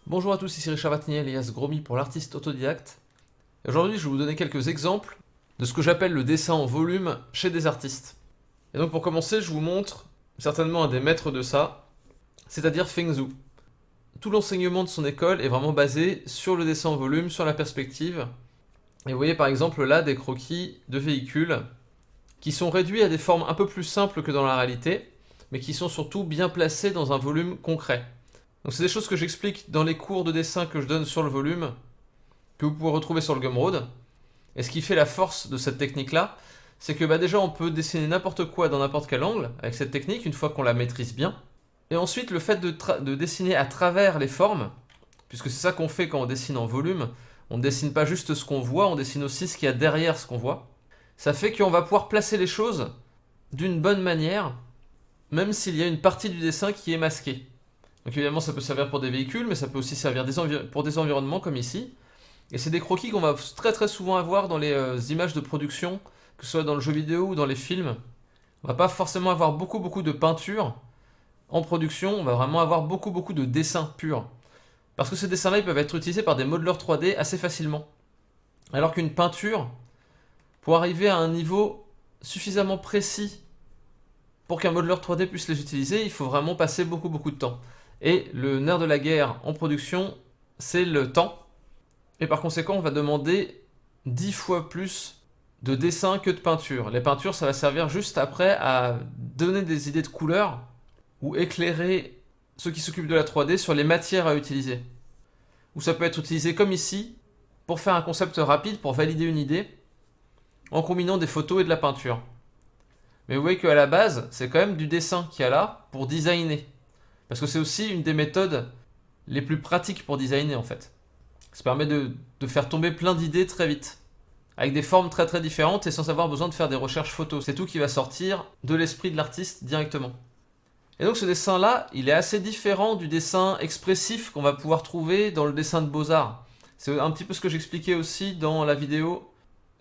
Bonjour à tous, ici Richard Vatinier, alias Gromy pour l'artiste autodidacte. Aujourd'hui, je vais vous donner quelques exemples de ce que j'appelle le dessin en volume chez des artistes. Et donc pour commencer, je vous montre certainement un des maîtres de ça, c'est-à-dire Feng Zhu. Tout l'enseignement de son école est vraiment basé sur le dessin en volume, sur la perspective. Et vous voyez par exemple là des croquis de véhicules qui sont réduits à des formes un peu plus simples que dans la réalité, mais qui sont surtout bien placés dans un volume concret. Donc c'est des choses que j'explique dans les cours de dessin que je donne sur le volume, que vous pouvez retrouver sur le Gumroad. Et ce qui fait la force de cette technique-là, c'est que déjà on peut dessiner n'importe quoi dans n'importe quel angle avec cette technique, une fois qu'on la maîtrise bien. Et ensuite, le fait de dessiner à travers les formes, puisque c'est ça qu'on fait quand on dessine en volume, on ne dessine pas juste ce qu'on voit, on dessine aussi ce qu'il y a derrière ce qu'on voit. Ça fait qu'on va pouvoir placer les choses d'une bonne manière, même s'il y a une partie du dessin qui est masquée. Donc évidemment, ça peut servir pour des véhicules, mais ça peut aussi servir pour des environnements comme ici. Et c'est des croquis qu'on va très souvent avoir dans les images de production, que ce soit dans le jeu vidéo ou dans les films. On va pas forcément avoir beaucoup de peinture en production, on va vraiment avoir beaucoup de dessins purs. Parce que ces dessins-là, ils peuvent être utilisés par des modeleurs 3D assez facilement. Alors qu'une peinture, pour arriver à un niveau suffisamment précis pour qu'un modeleur 3D puisse les utiliser, il faut vraiment passer beaucoup de temps. Et le nerf de la guerre en production, c'est le temps. Et par conséquent, on va demander 10 fois plus de dessin que de peinture. Les peintures, ça va servir juste après à donner des idées de couleurs ou éclairer ceux qui s'occupent de la 3D sur les matières à utiliser. Ou ça peut être utilisé comme ici, pour faire un concept rapide, pour valider une idée, en combinant des photos et de la peinture. Mais vous voyez qu'à la base, c'est quand même du dessin qu'il y a là pour designer. Parce que c'est aussi une des méthodes les plus pratiques pour designer en fait. Ça permet de faire tomber plein d'idées très vite. Avec des formes très différentes et sans avoir besoin de faire des recherches photos. C'est tout qui va sortir de l'esprit de l'artiste directement. Et donc ce dessin-là, il est assez différent du dessin expressif qu'on va pouvoir trouver dans le dessin de Beaux-Arts. C'est un petit peu ce que j'expliquais aussi dans la vidéo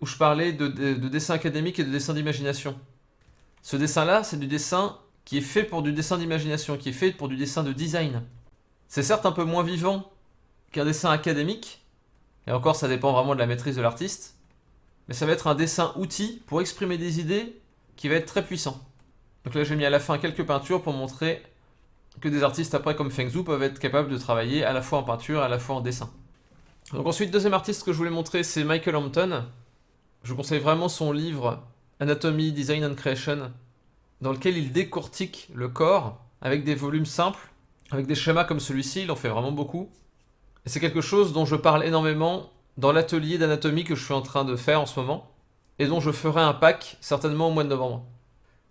où je parlais de dessin académique et de dessin d'imagination. Ce dessin-là, c'est du dessin qui est fait pour du dessin d'imagination, qui est fait pour du dessin de design. C'est certes un peu moins vivant qu'un dessin académique, et encore ça dépend vraiment de la maîtrise de l'artiste, mais ça va être un dessin outil pour exprimer des idées qui va être très puissant. Donc là j'ai mis à la fin quelques peintures pour montrer que des artistes après comme Feng Zhu peuvent être capables de travailler à la fois en peinture et à la fois en dessin. Donc ensuite, deuxième artiste que je voulais montrer, c'est Michael Hampton. Je vous conseille vraiment son livre Anatomy, Design and Creation, dans lequel il décortique le corps avec des volumes simples, avec des schémas comme celui-ci, il en fait vraiment beaucoup. Et c'est quelque chose dont je parle énormément dans l'atelier d'anatomie que je suis en train de faire en ce moment, et dont je ferai un pack certainement au mois de novembre.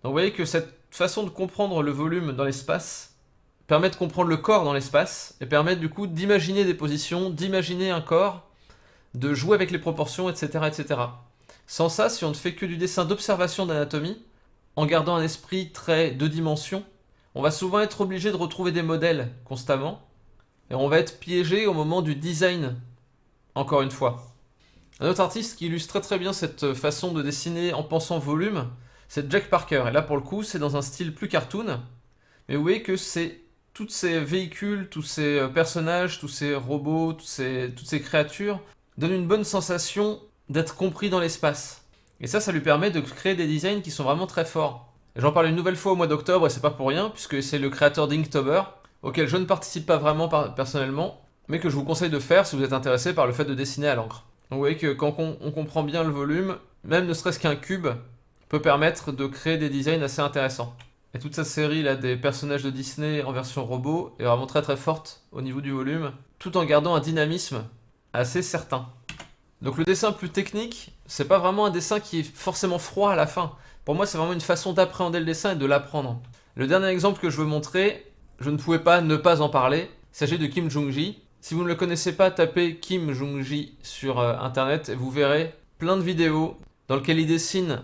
Donc vous voyez que cette façon de comprendre le volume dans l'espace permet de comprendre le corps dans l'espace, et permet du coup d'imaginer des positions, d'imaginer un corps, de jouer avec les proportions, etc. Sans ça, si on ne fait que du dessin d'observation d'anatomie, en gardant un esprit très deux dimensions, on va souvent être obligé de retrouver des modèles constamment, et on va être piégé au moment du design, encore une fois. Un autre artiste qui illustre très bien cette façon de dessiner en pensant volume, c'est Jack Parker. Et là pour le coup, c'est dans un style plus cartoon, mais vous voyez que c'est tous ces véhicules, tous ces personnages, tous ces robots, toutes ces créatures donnent une bonne sensation d'être compris dans l'espace. Et ça lui permet de créer des designs qui sont vraiment très forts. Et j'en parle une nouvelle fois au mois d'octobre, et c'est pas pour rien, puisque c'est le créateur d'Inktober, auquel je ne participe pas vraiment personnellement, mais que je vous conseille de faire si vous êtes intéressé par le fait de dessiner à l'encre. Donc vous voyez que quand on comprend bien le volume, même ne serait-ce qu'un cube peut permettre de créer des designs assez intéressants. Et toute cette série là des personnages de Disney en version robot est vraiment très forte au niveau du volume, tout en gardant un dynamisme assez certain. Donc le dessin plus technique, c'est pas vraiment un dessin qui est forcément froid à la fin. Pour moi, c'est vraiment une façon d'appréhender le dessin et de l'apprendre. Le dernier exemple que je veux montrer, je ne pouvais pas ne pas en parler. Il s'agit de Kim Jung-gi. Si vous ne le connaissez pas, tapez Kim Jung-gi sur internet et vous verrez plein de vidéos dans lesquelles il dessine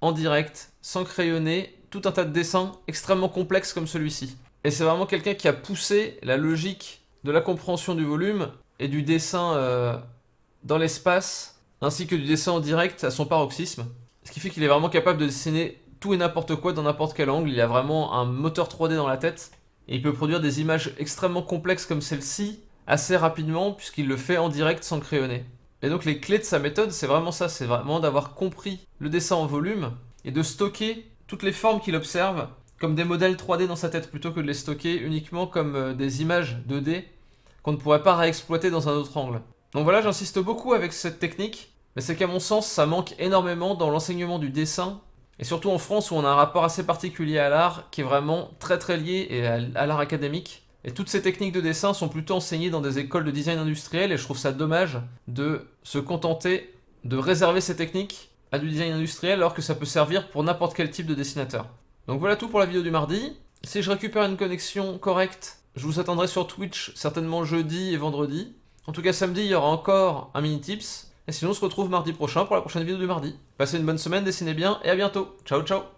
en direct, sans crayonner, tout un tas de dessins extrêmement complexes comme celui-ci. Et c'est vraiment quelqu'un qui a poussé la logique de la compréhension du volume et du dessin dans l'espace, ainsi que du dessin en direct à son paroxysme. Ce qui fait qu'il est vraiment capable de dessiner tout et n'importe quoi dans n'importe quel angle. Il a vraiment un moteur 3D dans la tête. Et il peut produire des images extrêmement complexes comme celle-ci assez rapidement puisqu'il le fait en direct sans crayonner. Et donc les clés de sa méthode, c'est vraiment ça. C'est vraiment d'avoir compris le dessin en volume et de stocker toutes les formes qu'il observe comme des modèles 3D dans sa tête plutôt que de les stocker uniquement comme des images 2D qu'on ne pourrait pas réexploiter dans un autre angle. Donc voilà, j'insiste beaucoup avec cette technique, mais c'est qu'à mon sens, ça manque énormément dans l'enseignement du dessin, et surtout en France où on a un rapport assez particulier à l'art qui est vraiment très très lié à l'art académique. Et toutes ces techniques de dessin sont plutôt enseignées dans des écoles de design industriel, et je trouve ça dommage de se contenter de réserver ces techniques à du design industriel alors que ça peut servir pour n'importe quel type de dessinateur. Donc voilà tout pour la vidéo du mardi. Si je récupère une connexion correcte, je vous attendrai sur Twitch certainement jeudi et vendredi. En tout cas samedi, il y aura encore un mini tips. Et sinon, on se retrouve mardi prochain pour la prochaine vidéo du mardi. Passez une bonne semaine, dessinez bien et à bientôt. Ciao ciao.